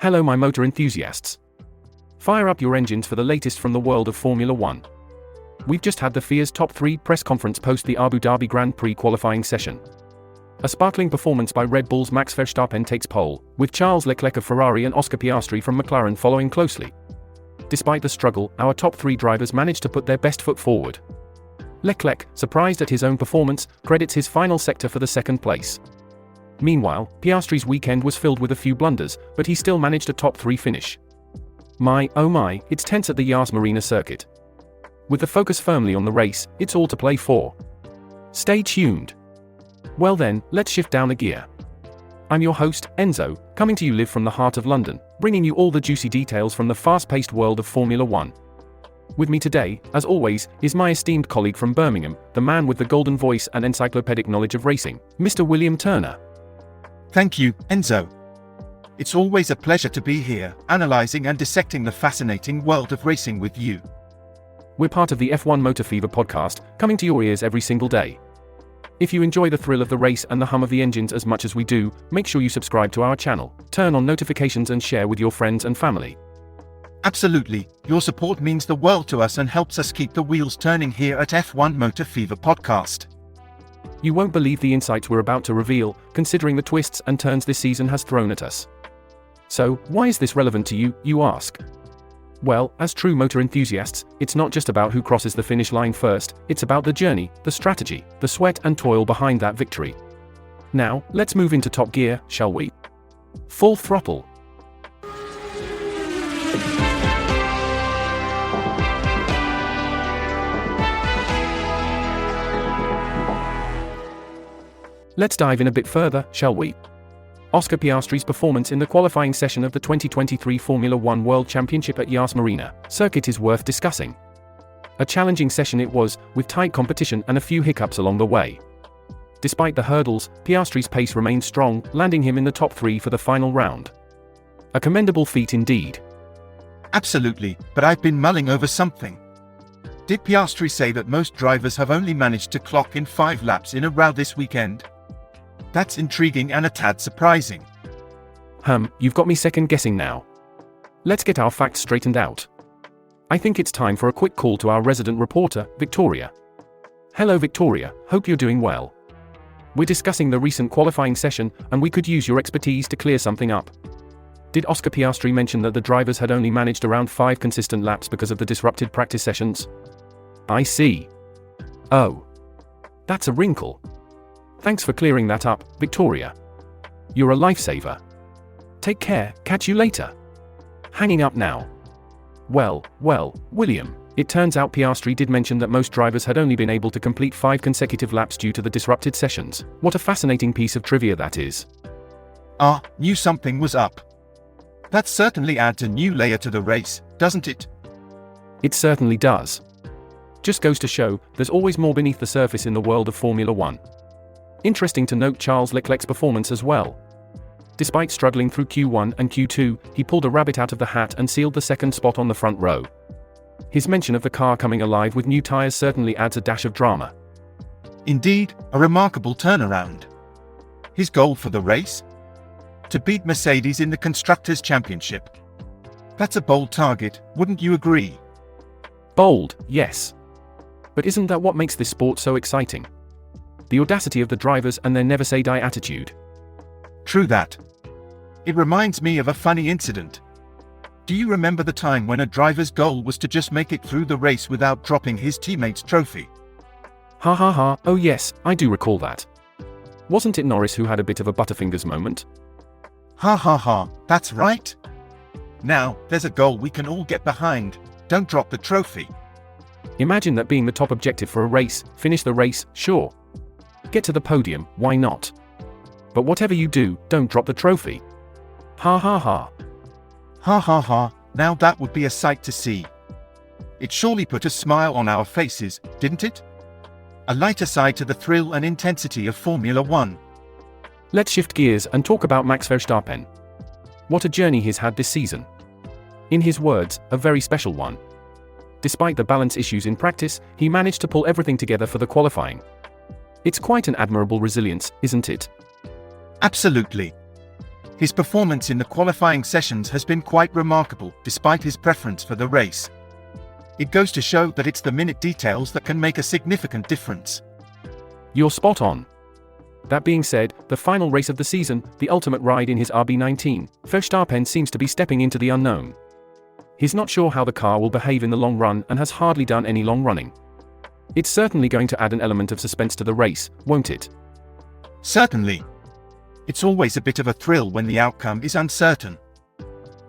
Hello my motor enthusiasts. Fire up your engines for the latest from the world of Formula 1. We've just had the FIA's top 3 press conference post the Abu Dhabi Grand Prix qualifying session. A sparkling performance by Red Bull's Max Verstappen takes pole, with Charles Leclerc of Ferrari and Oscar Piastri from McLaren following closely. Despite the struggle, our top 3 drivers managed to put their best foot forward. Leclerc, surprised at his own performance, credits his final sector for the second place. Meanwhile, Piastri's weekend was filled with a few blunders, but he still managed a top 3 finish. My, oh my, it's tense at the Yas Marina Circuit. With the focus firmly on the race, it's all to play for. Stay tuned. Well then, let's shift down a gear. I'm your host, Enzo, coming to you live from the heart of London, bringing you all the juicy details from the fast-paced world of Formula 1. With me today, as always, is my esteemed colleague from Birmingham, the man with the golden voice and encyclopedic knowledge of racing, Mr. William Turner. Thank you, Enzo. It's always a pleasure to be here, analyzing and dissecting the fascinating world of racing with you. We're part of the F1 Motor Fever podcast, coming to your ears every single day. If you enjoy the thrill of the race and the hum of the engines as much as we do, make sure you subscribe to our channel, turn on notifications and share with your friends and family. Absolutely, your support means the world to us and helps us keep the wheels turning here at F1 Motor Fever podcast. You won't believe the insights we're about to reveal, considering the twists and turns this season has thrown at us. So, why is this relevant to you, you ask? Well, as true motor enthusiasts, it's not just about who crosses the finish line first, it's about the journey, the strategy, the sweat and toil behind that victory. Now, let's move into top gear, shall we? Full throttle. Let's dive in a bit further, shall we? Oscar Piastri's performance in the qualifying session of the 2023 Formula 1 World Championship at Yas Marina Circuit is worth discussing. A challenging session it was, with tight competition and a few hiccups along the way. Despite the hurdles, Piastri's pace remained strong, landing him in the top 3 for the final round. A commendable feat indeed. Absolutely, but I've been mulling over something. Did Piastri say that most drivers have only managed to clock in 5 laps in a row this weekend? That's intriguing and a tad surprising. You've got me second guessing now. Let's get our facts straightened out. I think it's time for a quick call to our resident reporter, Victoria. Hello Victoria, hope you're doing well. We're discussing the recent qualifying session, and we could use your expertise to clear something up. Did Oscar Piastri mention that the drivers had only managed around 5 consistent laps because of the disrupted practice sessions? I see. Oh. That's a wrinkle. Thanks for clearing that up, Victoria. You're a lifesaver. Take care, catch you later. Hanging up now. Well, William, it turns out Piastri did mention that most drivers had only been able to complete 5 consecutive laps due to the disrupted sessions. What a fascinating piece of trivia that is. Knew something was up. That certainly adds a new layer to the race, doesn't it? It certainly does. Just goes to show, there's always more beneath the surface in the world of Formula 1. Interesting to note Charles Leclerc's performance as well. Despite struggling through Q1 and Q2, he pulled a rabbit out of the hat and sealed the second spot on the front row. His mention of the car coming alive with new tyres certainly adds a dash of drama. Indeed, a remarkable turnaround. His goal for the race? To beat Mercedes in the Constructors' Championship. That's a bold target, wouldn't you agree? Bold, yes. But isn't that what makes this sport so exciting? The audacity of the drivers and their never-say-die attitude. True that. It reminds me of a funny incident. Do you remember the time when a driver's goal was to just make it through the race without dropping his teammate's trophy? Oh yes, I do recall that. Wasn't it Norris who had a bit of a Butterfingers moment? That's right. Now, there's a goal we can all get behind. Don't drop the trophy. Imagine that being the top objective for a race. Finish the race, sure. Get to the podium, why not? But whatever you do, don't drop the trophy. Ha, now that would be a sight to see. It surely put a smile on our faces, didn't it? A lighter side to the thrill and intensity of Formula 1. Let's shift gears and talk about Max Verstappen. What a journey he's had this season. In his words, a very special one. Despite the balance issues in practice, he managed to pull everything together for the qualifying. It's quite an admirable resilience, isn't it? Absolutely. His performance in the qualifying sessions has been quite remarkable, despite his preference for the race. It goes to show that it's the minute details that can make a significant difference. You're spot on. That being said, the final race of the season, the ultimate ride in his RB19, Verstappen seems to be stepping into the unknown. He's not sure how the car will behave in the long run and has hardly done any long running. It's certainly going to add an element of suspense to the race, won't it? Certainly. It's always a bit of a thrill when the outcome is uncertain.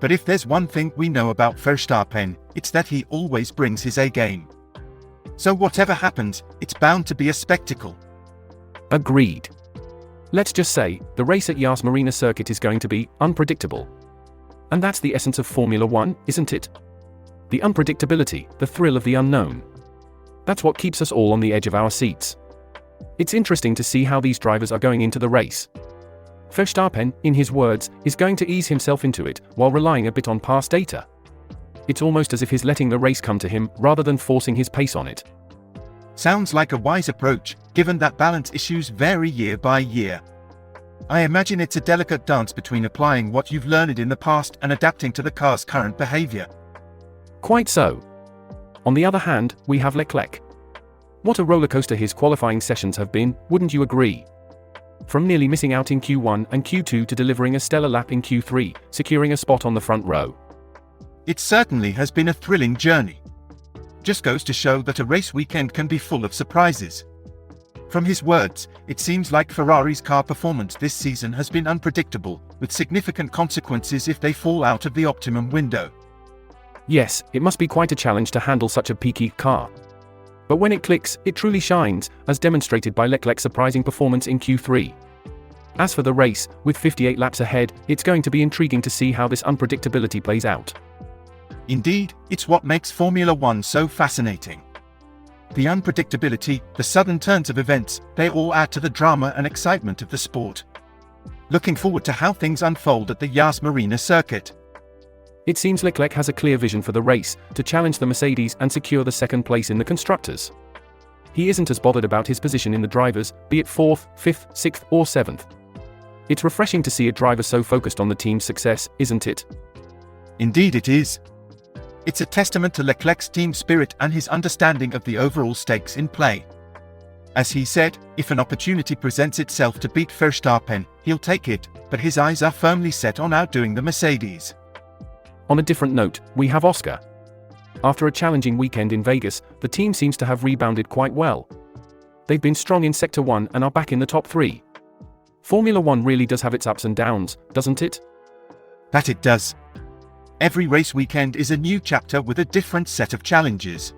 But if there's one thing we know about Verstappen, it's that he always brings his A game. So whatever happens, it's bound to be a spectacle. Agreed. Let's just say, the race at Yas Marina Circuit is going to be unpredictable. And that's the essence of Formula One, isn't it? The unpredictability, the thrill of the unknown. That's what keeps us all on the edge of our seats. It's interesting to see how these drivers are going into the race. Verstappen, in his words, is going to ease himself into it, while relying a bit on past data. It's almost as if he's letting the race come to him, rather than forcing his pace on it. Sounds like a wise approach, given that balance issues vary year by year. I imagine it's a delicate dance between applying what you've learned in the past and adapting to the car's current behavior. Quite so. On the other hand, we have Leclerc. What a rollercoaster his qualifying sessions have been, wouldn't you agree? From nearly missing out in Q1 and Q2 to delivering a stellar lap in Q3, securing a spot on the front row. It certainly has been a thrilling journey. Just goes to show that a race weekend can be full of surprises. From his words, it seems like Ferrari's car performance this season has been unpredictable, with significant consequences if they fall out of the optimum window. Yes, it must be quite a challenge to handle such a peaky car. But when it clicks, it truly shines, as demonstrated by Leclerc's surprising performance in Q3. As for the race, with 58 laps ahead, it's going to be intriguing to see how this unpredictability plays out. Indeed, it's what makes Formula One so fascinating. The unpredictability, the sudden turns of events, they all add to the drama and excitement of the sport. Looking forward to how things unfold at the Yas Marina Circuit. It seems Leclerc has a clear vision for the race, to challenge the Mercedes and secure the second place in the constructors. He isn't as bothered about his position in the drivers, be it 4th, 5th, 6th or 7th. It's refreshing to see a driver so focused on the team's success, isn't it? Indeed it is. It's a testament to Leclerc's team spirit and his understanding of the overall stakes in play. As he said, if an opportunity presents itself to beat Verstappen, he'll take it, but his eyes are firmly set on outdoing the Mercedes. On a different note, we have Oscar. After a challenging weekend in Vegas, the team seems to have rebounded quite well. They've been strong in Sector 1 and are back in the top 3. Formula One really does have its ups and downs, doesn't it? That it does. Every race weekend is a new chapter with a different set of challenges.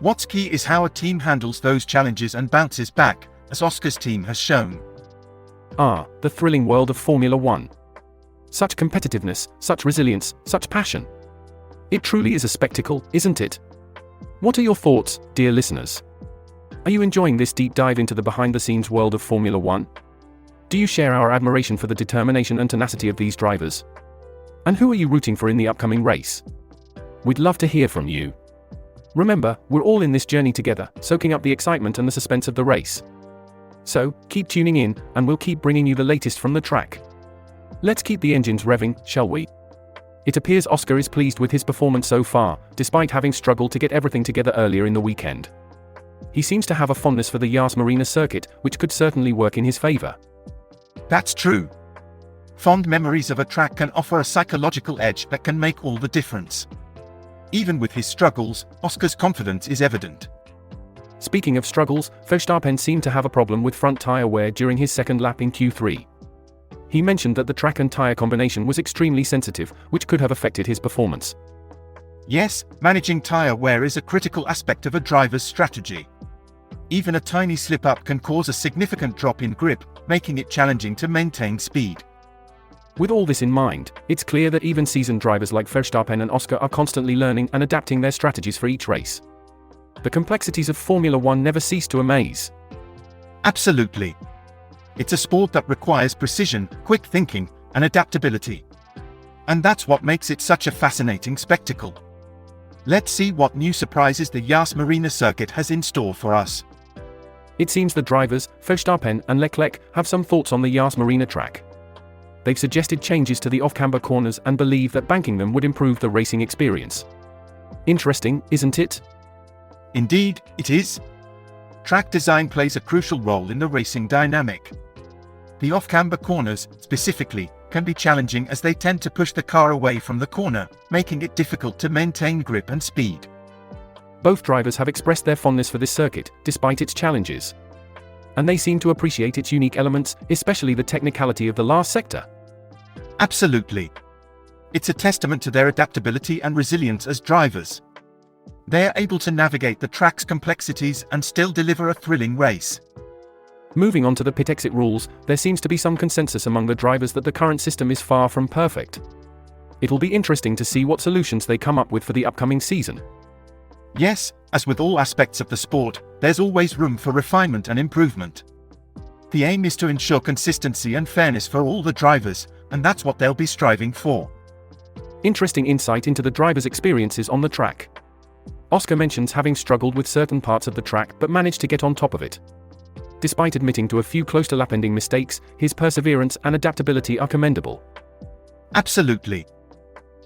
What's key is how a team handles those challenges and bounces back, as Oscar's team has shown. The thrilling world of Formula One. Such competitiveness, such resilience, such passion. It truly is a spectacle, isn't it? What are your thoughts, dear listeners? Are you enjoying this deep dive into the behind-the-scenes world of Formula One? Do you share our admiration for the determination and tenacity of these drivers? And who are you rooting for in the upcoming race? We'd love to hear from you. Remember, we're all in this journey together, soaking up the excitement and the suspense of the race. So, keep tuning in, and we'll keep bringing you the latest from the track. Let's keep the engines revving, shall we? It appears Oscar is pleased with his performance so far, despite having struggled to get everything together earlier in the weekend. He seems to have a fondness for the Yas Marina Circuit, which could certainly work in his favor. That's true. Fond memories of a track can offer a psychological edge that can make all the difference. Even with his struggles, Oscar's confidence is evident. Speaking of struggles, Verstappen seemed to have a problem with front tire wear during his second lap in Q3. He mentioned that the track and tire combination was extremely sensitive, which could have affected his performance. Yes, managing tire wear is a critical aspect of a driver's strategy. Even a tiny slip-up can cause a significant drop in grip, making it challenging to maintain speed. With all this in mind, it's clear that even seasoned drivers like Verstappen and Oscar are constantly learning and adapting their strategies for each race. The complexities of Formula One never cease to amaze. Absolutely. It's a sport that requires precision, quick thinking, and adaptability. And that's what makes it such a fascinating spectacle. Let's see what new surprises the Yas Marina Circuit has in store for us. It seems the drivers, Verstappen and Leclerc, have some thoughts on the Yas Marina track. they've suggested changes to the off-camber corners and believe that banking them would improve the racing experience. Interesting, isn't it? Indeed, it is. Track design plays a crucial role in the racing dynamic. The off-camber corners, specifically, can be challenging as they tend to push the car away from the corner, making it difficult to maintain grip and speed. Both drivers have expressed their fondness for this circuit, despite its challenges. And they seem to appreciate its unique elements, especially the technicality of the last sector. Absolutely. It's a testament to their adaptability and resilience as drivers. They are able to navigate the track's complexities and still deliver a thrilling race. Moving on to the pit exit rules, there seems to be some consensus among the drivers that the current system is far from perfect. It'll be interesting to see what solutions they come up with for the upcoming season. Yes, as with all aspects of the sport, there's always room for refinement and improvement. The aim is to ensure consistency and fairness for all the drivers, and that's what they'll be striving for. Interesting insight into the drivers' experiences on the track. Oscar mentions having struggled with certain parts of the track but managed to get on top of it. Despite admitting to a few close-to-lap-ending mistakes, his perseverance and adaptability are commendable. Absolutely.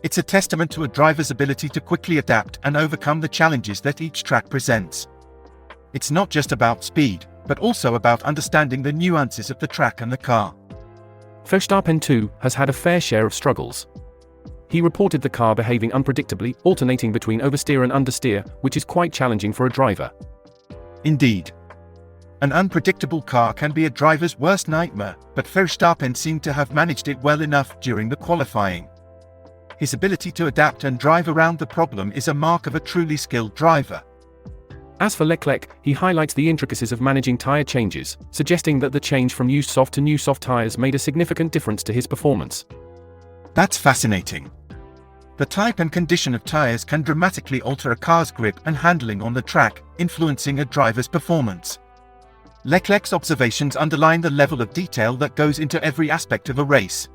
It's a testament to a driver's ability to quickly adapt and overcome the challenges that each track presents. It's not just about speed, but also about understanding the nuances of the track and the car. Verstappen too has had a fair share of struggles. He reported the car behaving unpredictably, alternating between oversteer and understeer, which is quite challenging for a driver. Indeed. An unpredictable car can be a driver's worst nightmare, but Verstappen seemed to have managed it well enough during the qualifying. His ability to adapt and drive around the problem is a mark of a truly skilled driver. As for Leclerc, he highlights the intricacies of managing tyre changes, suggesting that the change from used soft to new soft tyres made a significant difference to his performance. That's fascinating. The type and condition of tyres can dramatically alter a car's grip and handling on the track, influencing a driver's performance. Leclerc's observations underline the level of detail that goes into every aspect of a race.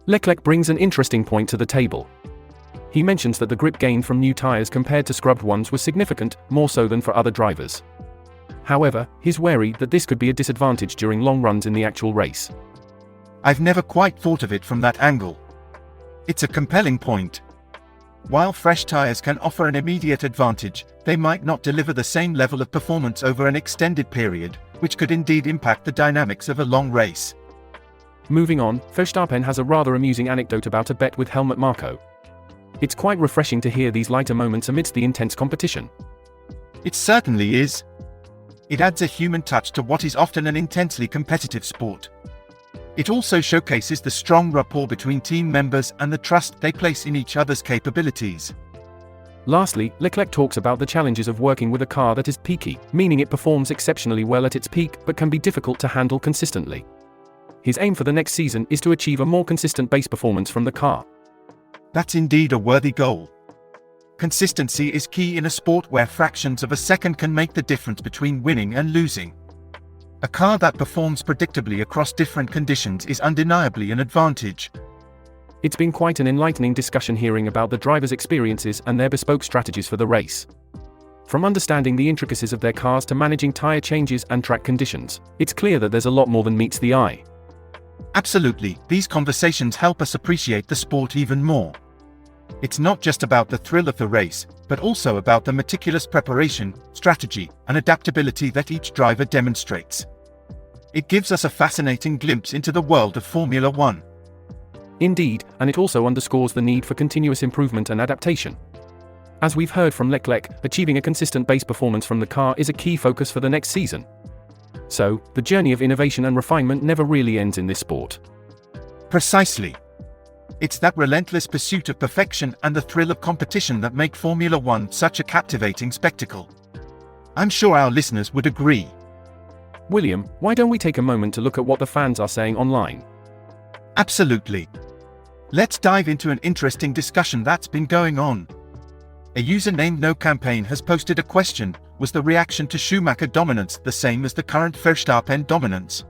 Leclerc brings an interesting point to the table. He mentions that the grip gain from new tyres compared to scrubbed ones was significant, more so than for other drivers. However, he's wary that this could be a disadvantage during long runs in the actual race. I've never quite thought of it from that angle. It's a compelling point. While fresh tyres can offer an immediate advantage, they might not deliver the same level of performance over an extended period, which could indeed impact the dynamics of a long race. Moving on, Verstappen has a rather amusing anecdote about a bet with Helmut Marko. It's quite refreshing to hear these lighter moments amidst the intense competition. It certainly is. It adds a human touch to what is often an intensely competitive sport. It also showcases the strong rapport between team members and the trust they place in each other's capabilities. Lastly, Leclerc talks about the challenges of working with a car that is peaky, meaning it performs exceptionally well at its peak but can be difficult to handle consistently. His aim for the next season is to achieve a more consistent base performance from the car. That's indeed a worthy goal. Consistency is key in a sport where fractions of a second can make the difference between winning and losing. A car that performs predictably across different conditions is undeniably an advantage. It's been quite an enlightening discussion hearing about the drivers' experiences and their bespoke strategies for the race. From understanding the intricacies of their cars to managing tyre changes and track conditions, it's clear that there's a lot more than meets the eye. Absolutely, these conversations help us appreciate the sport even more. It's not just about the thrill of the race, but also about the meticulous preparation, strategy, and adaptability that each driver demonstrates. It gives us a fascinating glimpse into the world of Formula One. Indeed, and it also underscores the need for continuous improvement and adaptation. As we've heard from Leclerc, achieving a consistent base performance from the car is a key focus for the next season. So, the journey of innovation and refinement never really ends in this sport. Precisely. It's that relentless pursuit of perfection and the thrill of competition that make Formula One such a captivating spectacle. I'm sure our listeners would agree. William, why don't we take a moment to look at what the fans are saying online? Absolutely. Let's dive into an interesting discussion that's been going on. A user named No Campaign has posted a question: was the reaction to Schumacher dominance the same as the current Verstappen dominance?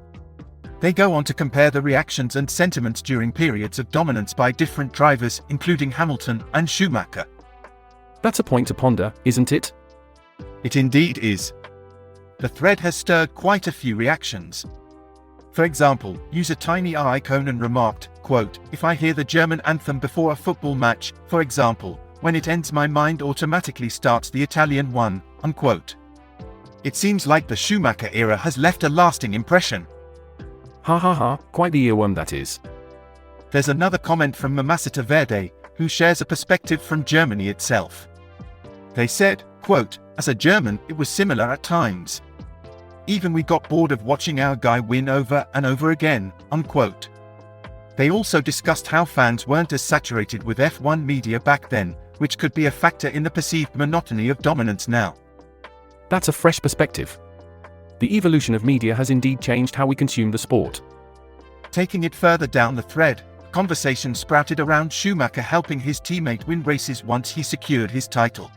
They go on to compare the reactions and sentiments during periods of dominance by different drivers, including Hamilton and Schumacher. That's a point to ponder, isn't it? It indeed is. The thread has stirred quite a few reactions. For example, user Tiny Conan remarked, quote, "If I hear the German anthem before a football match, for example, when it ends my mind automatically starts the Italian one," unquote. It seems like the Schumacher era has left a lasting impression. Ha ha ha, quite the earworm that is. There's another comment from Mamasita Verde, who shares a perspective from Germany itself. They said, quote, "As a German, it was similar at times. Even we got bored of watching our guy win over and over again," unquote. They also discussed how fans weren't as saturated with F1 media back then, which could be a factor in the perceived monotony of dominance now. That's a fresh perspective. The evolution of media has indeed changed how we consume the sport. Taking it further down the thread, conversation sprouted around Schumacher helping his teammate win races once he secured his title.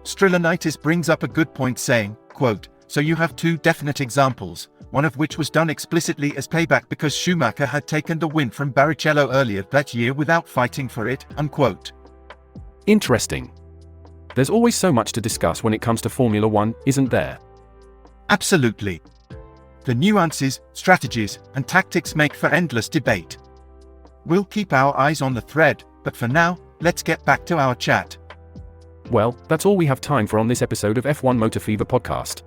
Strilonitis brings up a good point saying, quote, "So you have two definite examples, one of which was done explicitly as payback because Schumacher had taken the win from Barrichello earlier that year without fighting for it," unquote. Interesting. There's always so much to discuss when it comes to Formula One, isn't there? Absolutely. The nuances, strategies, and tactics make for endless debate. We'll keep our eyes on the thread, but for now, let's get back to our chat. Well, that's all we have time for on this episode of F1 Motor Fever podcast.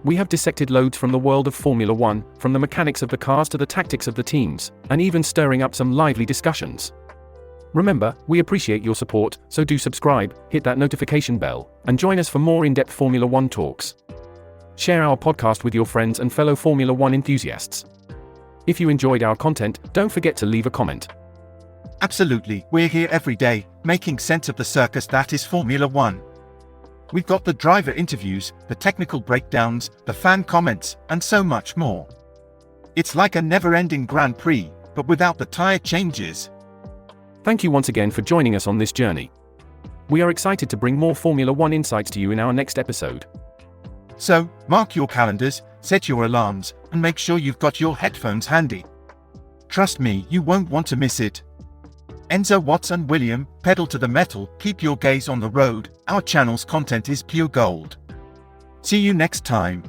We have dissected loads from the world of Formula One, from the mechanics of the cars to the tactics of the teams, and even stirring up some lively discussions. Remember, we appreciate your support, so do subscribe, hit that notification bell, and join us for more in-depth Formula One talks. Share our podcast with your friends and fellow Formula One enthusiasts. If you enjoyed our content, don't forget to leave a comment. Absolutely, we're here every day, making sense of the circus that is Formula One. We've got the driver interviews, the technical breakdowns, the fan comments, and so much more. It's like a never-ending Grand Prix, but without the tire changes. Thank you once again for joining us on this journey. We are excited to bring more Formula One insights to you in our next episode. So, mark your calendars, set your alarms, and make sure you've got your headphones handy. Trust me, you won't want to miss it. Enzo, Watts and William, pedal to the metal, keep your gaze on the road, our channel's content is pure gold. See you next time.